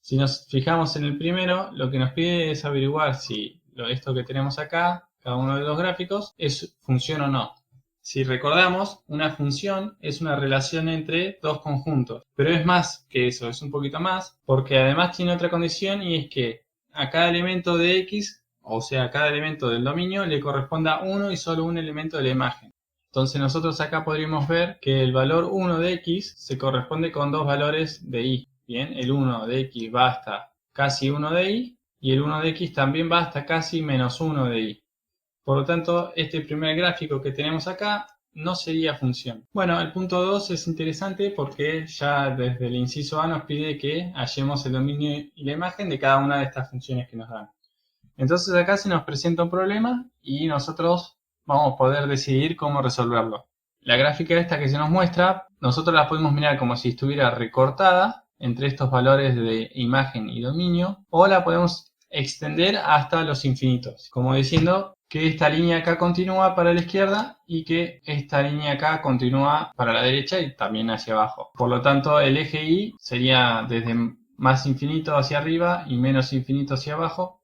Si nos fijamos en el primero, lo que nos pide es averiguar si esto que tenemos acá, cada uno de los gráficos, es función o no. Si recordamos, una función es una relación entre dos conjuntos, pero es más que eso, es un poquito más, porque además tiene otra condición y es que a cada elemento de X, o sea, a cada elemento del dominio, le corresponda uno y solo un elemento de la imagen. Entonces nosotros acá podríamos ver que el valor 1 de X se corresponde con dos valores de Y. Bien, el 1 de X va hasta casi 1 de Y y el 1 de X también va hasta casi menos 1 de Y. Por lo tanto, este primer gráfico que tenemos acá no sería función. Bueno, el punto 2 es interesante porque ya desde el inciso A nos pide que hallemos el dominio y la imagen de cada una de estas funciones que nos dan. Entonces acá se nos presenta un problema y nosotros vamos a poder decidir cómo resolverlo. La gráfica esta que se nos muestra, nosotros la podemos mirar como si estuviera recortada entre estos valores de imagen y dominio, o la podemos extender hasta los infinitos, como diciendo que esta línea acá continúa para la izquierda y que esta línea acá continúa para la derecha y también hacia abajo. Por lo tanto, el eje Y sería desde más infinito hacia arriba y menos infinito hacia abajo,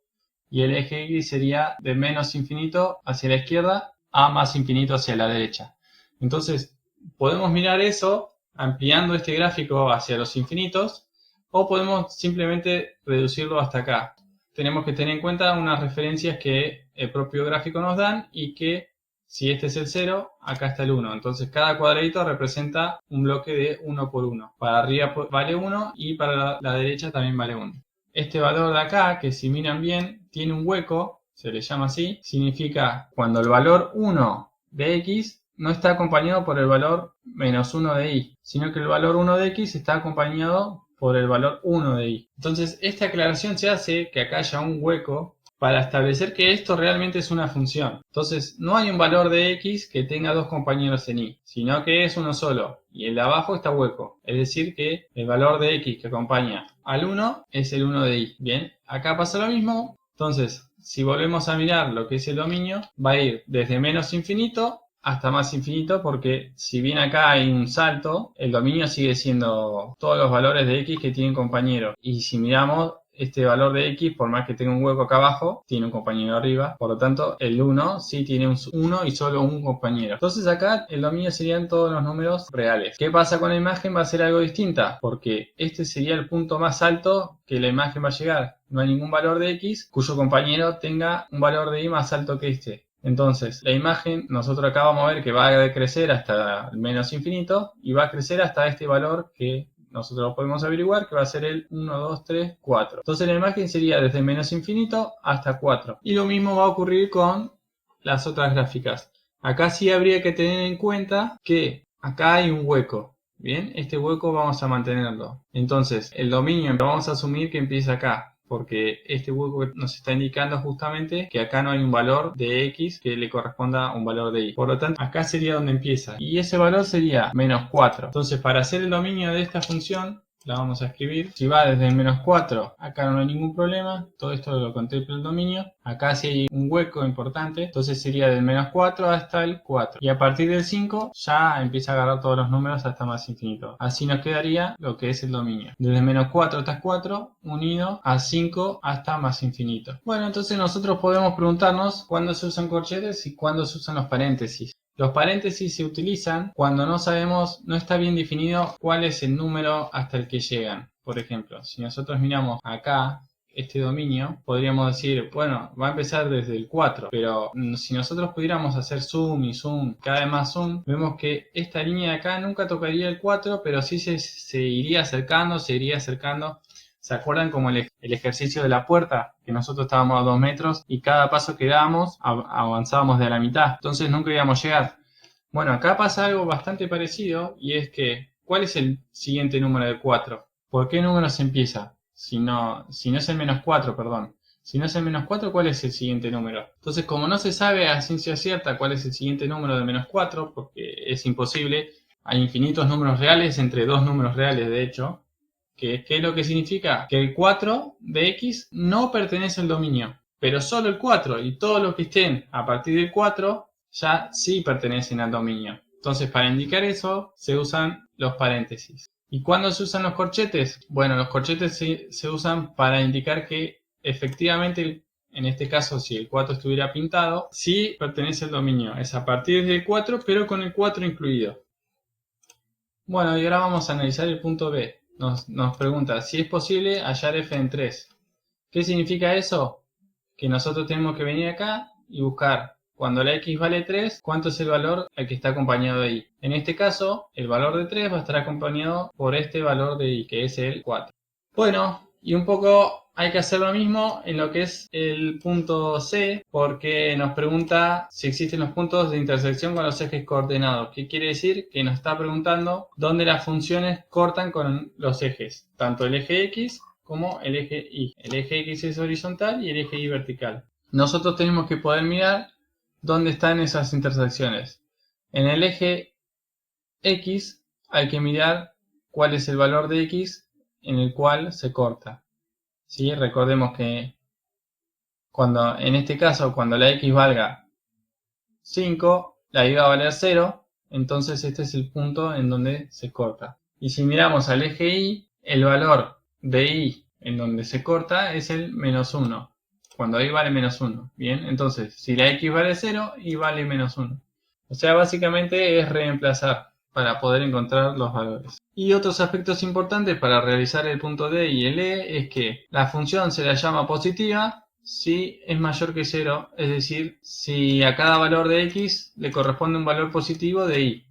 y el eje Y sería de menos infinito hacia la izquierda a más infinito hacia la derecha. Entonces, podemos mirar eso ampliando este gráfico hacia los infinitos, o podemos simplemente reducirlo hasta acá. Tenemos que tener en cuenta unas referencias que el propio gráfico nos dan y que si este es el 0, acá está el 1. Entonces cada cuadradito representa un bloque de 1 por 1. Para arriba vale 1 y para la derecha también vale 1. Este valor de acá, que si miran bien, tiene un hueco, se le llama así, significa cuando el valor 1 de X no está acompañado por el valor menos 1 de Y, sino que el valor 1 de X está acompañado por el valor 1 de Y. Entonces, esta aclaración se hace que acá haya un hueco para establecer que esto realmente es una función. Entonces, no hay un valor de X que tenga dos compañeros en Y, sino que es uno solo, y el de abajo está hueco. Es decir que el valor de X que acompaña al 1 es el 1 de Y. Bien, acá pasa lo mismo. Entonces, si volvemos a mirar lo que es el dominio, va a ir desde menos infinito hasta más infinito, porque si bien acá hay un salto, el dominio sigue siendo todos los valores de X que tienen compañero. Y si miramos, este valor de X, por más que tenga un hueco acá abajo, tiene un compañero arriba. Por lo tanto, el 1 sí tiene un 1 y solo un compañero. Entonces acá el dominio serían todos los números reales. ¿Qué pasa con la imagen? Va a ser algo distinta, porque este sería el punto más alto que la imagen va a llegar. No hay ningún valor de X cuyo compañero tenga un valor de Y más alto que este. Entonces, la imagen, nosotros acá vamos a ver que va a decrecer hasta el menos infinito y va a crecer hasta este valor que nosotros podemos averiguar, que va a ser el 1, 2, 3, 4. Entonces la imagen sería desde menos infinito hasta 4. Y lo mismo va a ocurrir con las otras gráficas. Acá sí habría que tener en cuenta que acá hay un hueco. Bien, este hueco vamos a mantenerlo. Entonces, el dominio vamos a asumir que empieza acá, porque este hueco nos está indicando justamente que acá no hay un valor de X que le corresponda a un valor de Y. Por lo tanto, acá sería donde empieza. Y ese valor sería menos 4. Entonces, para hacer el dominio de esta función, la vamos a escribir. Si va desde el menos 4, acá no hay ningún problema. Todo esto lo contempla el dominio. Acá sí hay un hueco importante. Entonces sería del menos 4 hasta el 4. Y a partir del 5 ya empieza a agarrar todos los números hasta más infinito. Así nos quedaría lo que es el dominio. Desde menos 4 hasta 4 unido a 5 hasta más infinito. Bueno, entonces nosotros podemos preguntarnos cuándo se usan corchetes y cuándo se usan los paréntesis. Los paréntesis se utilizan cuando no sabemos, no está bien definido cuál es el número hasta el que llegan. Por ejemplo, si nosotros miramos acá este dominio, podríamos decir, bueno, va a empezar desde el 4, pero si nosotros pudiéramos hacer zoom y zoom, cada vez más zoom, vemos que esta línea de acá nunca tocaría el 4, pero sí se iría acercando, se iría acercando. ¿Se acuerdan como el ejercicio de la puerta? Que nosotros estábamos a 2 metros y cada paso que dábamos avanzábamos de la mitad. Entonces nunca íbamos a llegar. Bueno, acá pasa algo bastante parecido y es que, ¿cuál es el siguiente número de 4? ¿Por qué número se empieza? Si no es el menos 4, perdón. Si no es el menos 4, ¿cuál es el siguiente número? Entonces, como no se sabe a ciencia cierta cuál es el siguiente número de menos 4, porque es imposible, hay infinitos números reales entre dos números reales, de hecho. ¿Qué es lo que significa? Que el 4 de X no pertenece al dominio, pero solo el 4 y todos los que estén a partir del 4 ya sí pertenecen al dominio. Entonces, para indicar eso, se usan los paréntesis. ¿Y cuándo se usan los corchetes? Bueno, los corchetes se usan para indicar que efectivamente, en este caso, si el 4 estuviera pintado, sí pertenece al dominio. Es a partir del 4, pero con el 4 incluido. Bueno, y ahora vamos a analizar el punto B. Nos pregunta si es posible hallar f en 3. ¿Qué significa eso? Que nosotros tenemos que venir acá y buscar, cuando la x vale 3, cuánto es el valor al que está acompañado de y. En este caso, el valor de 3 va a estar acompañado por este valor de y, que es el 4. Bueno, y un poco hay que hacer lo mismo en lo que es el punto C, porque nos pregunta si existen los puntos de intersección con los ejes coordenados. ¿Qué quiere decir? Que nos está preguntando dónde las funciones cortan con los ejes, tanto el eje X como el eje Y. El eje X es horizontal y el eje Y vertical. Nosotros tenemos que poder mirar dónde están esas intersecciones. En el eje X hay que mirar cuál es el valor de X en el cual se corta. ¿Sí? Recordemos que en este caso, cuando la X valga 5, la Y va a valer 0, entonces este es el punto en donde se corta. Y si miramos al eje Y, el valor de Y en donde se corta es el menos 1, cuando Y vale menos 1. Bien, entonces si la X vale 0, Y vale menos 1. O sea, básicamente es reemplazar para poder encontrar los valores. Y otros aspectos importantes para realizar el punto D y el E es que la función se la llama positiva si es mayor que 0, es decir, si a cada valor de X le corresponde un valor positivo de Y.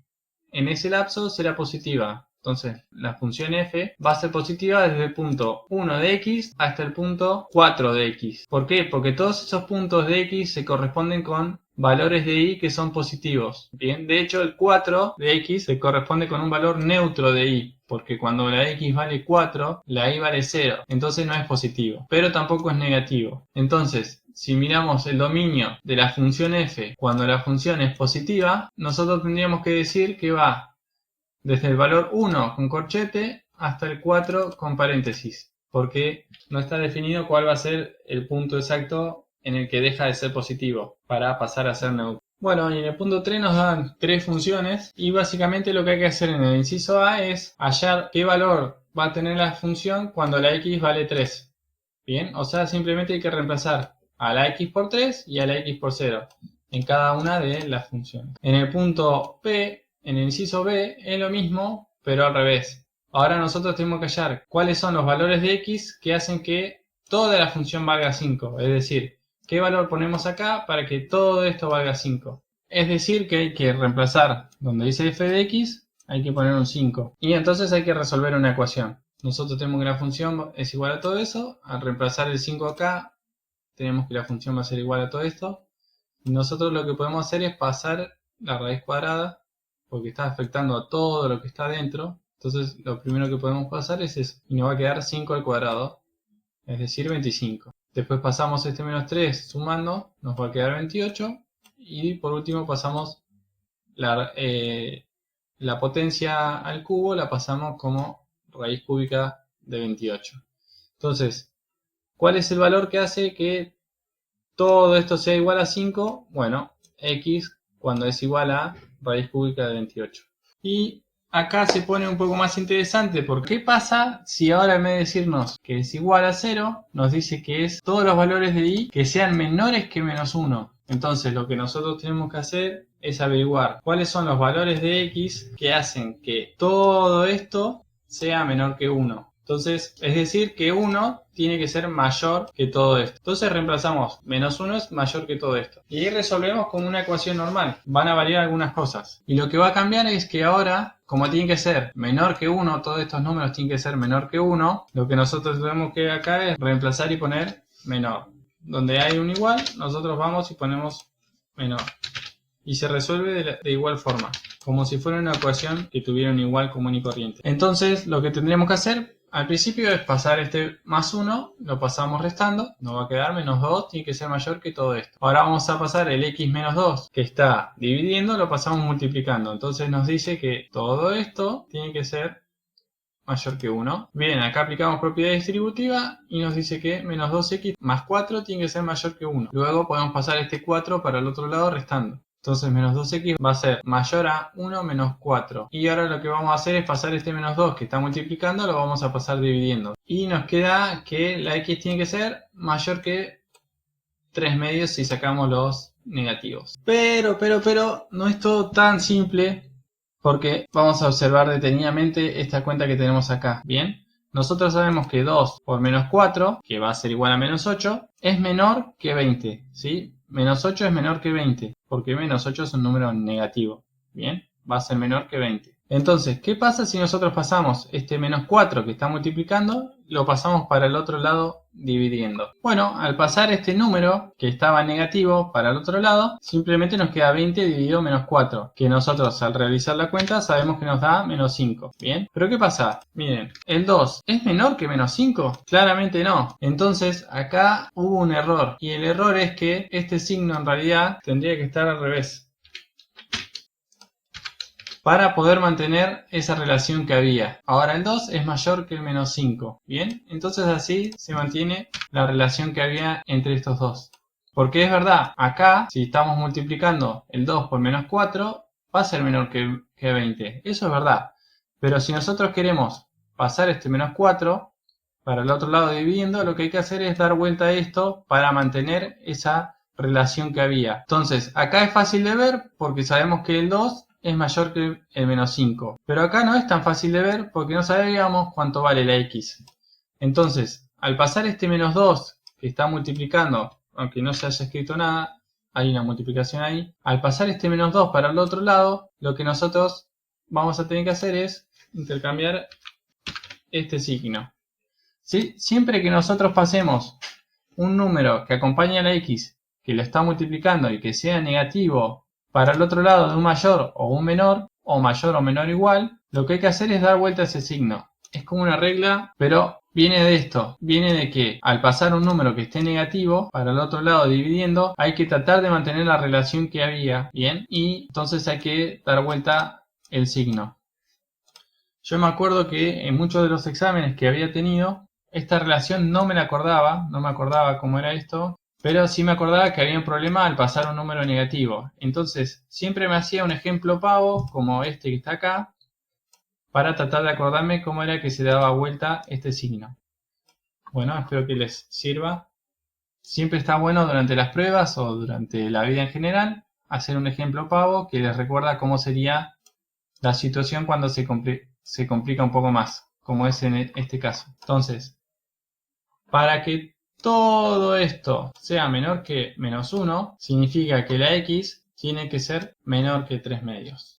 En ese lapso será positiva. Entonces, la función f va a ser positiva desde el punto 1 de x hasta el punto 4 de x. ¿Por qué? Porque todos esos puntos de x se corresponden con valores de y que son positivos. Bien, de hecho el 4 de x se corresponde con un valor neutro de y, porque cuando la x vale 4, la y vale 0, entonces no es positivo, pero tampoco es negativo. Entonces, si miramos el dominio de la función f cuando la función es positiva, nosotros tendríamos que decir que va desde el valor 1 con corchete hasta el 4 con paréntesis, porque no está definido cuál va a ser el punto exacto en el que deja de ser positivo para pasar a ser neutro. Bueno, y en el punto 3 nos dan 3 funciones y básicamente lo que hay que hacer en el inciso A es hallar qué valor va a tener la función cuando la x vale 3. Bien, o sea, simplemente hay que reemplazar a la x por 3 y a la x por 0 en cada una de las funciones. En el punto P, en el inciso B, es lo mismo, pero al revés. Ahora nosotros tenemos que hallar cuáles son los valores de x que hacen que toda la función valga 5. Es decir, qué valor ponemos acá para que todo esto valga 5. Es decir, que hay que reemplazar donde dice f de x, hay que poner un 5. Y entonces hay que resolver una ecuación. Nosotros tenemos que la función es igual a todo eso. Al reemplazar el 5 acá, tenemos que la función va a ser igual a todo esto. Y nosotros lo que podemos hacer es pasar la raíz cuadrada, porque está afectando a todo lo que está dentro. Entonces lo primero que podemos pasar es eso. Y nos va a quedar 5 al cuadrado, es decir 25. Después pasamos este menos 3 sumando, nos va a quedar 28. Y por último pasamos la potencia al cubo, la pasamos como raíz cúbica de 28. Entonces, ¿cuál es el valor que hace que todo esto sea igual a 5? Bueno, x cuando es igual a raíz cúbica de 28. Y acá se pone un poco más interesante, porque ¿qué pasa si ahora en vez de decirnos que es igual a 0, nos dice que es todos los valores de y que sean menores que menos 1? Entonces lo que nosotros tenemos que hacer es averiguar cuáles son los valores de x que hacen que todo esto sea menor que 1. Entonces, es decir que 1 tiene que ser mayor que todo esto. Entonces reemplazamos menos 1 es mayor que todo esto. Y ahí resolvemos con una ecuación normal. Van a variar algunas cosas. Y lo que va a cambiar es que ahora, como tiene que ser menor que 1, todos estos números tienen que ser menor que 1, lo que nosotros tenemos que acá es reemplazar y poner menor. Donde hay un igual, nosotros vamos y ponemos menor. Y se resuelve de igual forma, como si fuera una ecuación que tuviera un igual común y corriente. Entonces, lo que tendríamos que hacer al principio es pasar este más 1, lo pasamos restando, nos va a quedar menos 2, tiene que ser mayor que todo esto. Ahora vamos a pasar el x menos 2, que está dividiendo, lo pasamos multiplicando. Entonces nos dice que todo esto tiene que ser mayor que 1. Bien, acá aplicamos propiedad distributiva y nos dice que menos 2x más 4 tiene que ser mayor que 1. Luego podemos pasar este 4 para el otro lado restando. Entonces menos 2x va a ser mayor a 1 menos 4. Y ahora lo que vamos a hacer es pasar este menos 2 que está multiplicando, lo vamos a pasar dividiendo. Y nos queda que la x tiene que ser mayor que 3 medios si sacamos los negativos. Pero no es todo tan simple, porque vamos a observar detenidamente esta cuenta que tenemos acá. Bien, nosotros sabemos que 2 por menos 4, que va a ser igual a menos 8, es menor que 20, ¿sí? Menos 8 es menor que 20, porque menos 8 es un número negativo. Bien, va a ser menor que 20. Entonces, ¿qué pasa si nosotros pasamos este menos 4 que está multiplicando, lo pasamos para el otro lado dividiendo? Bueno, al pasar este número que estaba negativo para el otro lado, simplemente nos queda 20 dividido menos 4, que nosotros al realizar la cuenta sabemos que nos da menos 5. Bien, pero ¿qué pasa? Miren, el 2 ¿es menor que menos 5? Claramente no. Entonces acá hubo un error, y el error es que este signo en realidad tendría que estar al revés, para poder mantener esa relación que había. Ahora el 2 es mayor que el menos 5. Bien, entonces así se mantiene la relación que había entre estos dos. Porque es verdad, acá si estamos multiplicando el 2 por menos 4 va a ser menor que 20. Eso es verdad. Pero si nosotros queremos pasar este menos 4 para el otro lado dividiendo, lo que hay que hacer es dar vuelta a esto para mantener esa relación que había. Entonces acá es fácil de ver porque sabemos que el 2 es mayor que el menos 5. Pero acá no es tan fácil de ver porque no sabíamos cuánto vale la x. Entonces, al pasar este menos 2 que está multiplicando, aunque no se haya escrito nada, hay una multiplicación ahí. Al pasar este menos 2 para el otro lado, lo que nosotros vamos a tener que hacer es intercambiar este signo. ¿Sí? Siempre que nosotros pasemos un número que acompañe a la x, que lo está multiplicando y que sea negativo para el otro lado de un mayor o un menor, o mayor o menor igual, lo que hay que hacer es dar vuelta a ese signo. Es como una regla, pero viene de esto. Viene de que al pasar un número que esté negativo, para el otro lado dividiendo, hay que tratar de mantener la relación que había, ¿bien? Y entonces hay que dar vuelta el signo. Yo me acuerdo que en muchos de los exámenes que había tenido, esta relación no me la acordaba, no me acordaba cómo era esto, pero sí me acordaba que había un problema al pasar un número negativo. Entonces, siempre me hacía un ejemplo pavo, como este que está acá, para tratar de acordarme cómo era que se daba vuelta este signo. Bueno, espero que les sirva. Siempre está bueno durante las pruebas o durante la vida en general hacer un ejemplo pavo que les recuerda cómo sería la situación cuando se complica un poco más, como es en este caso. Entonces, para que todo esto sea menor que menos 1, significa que la x tiene que ser menor que 3 medios.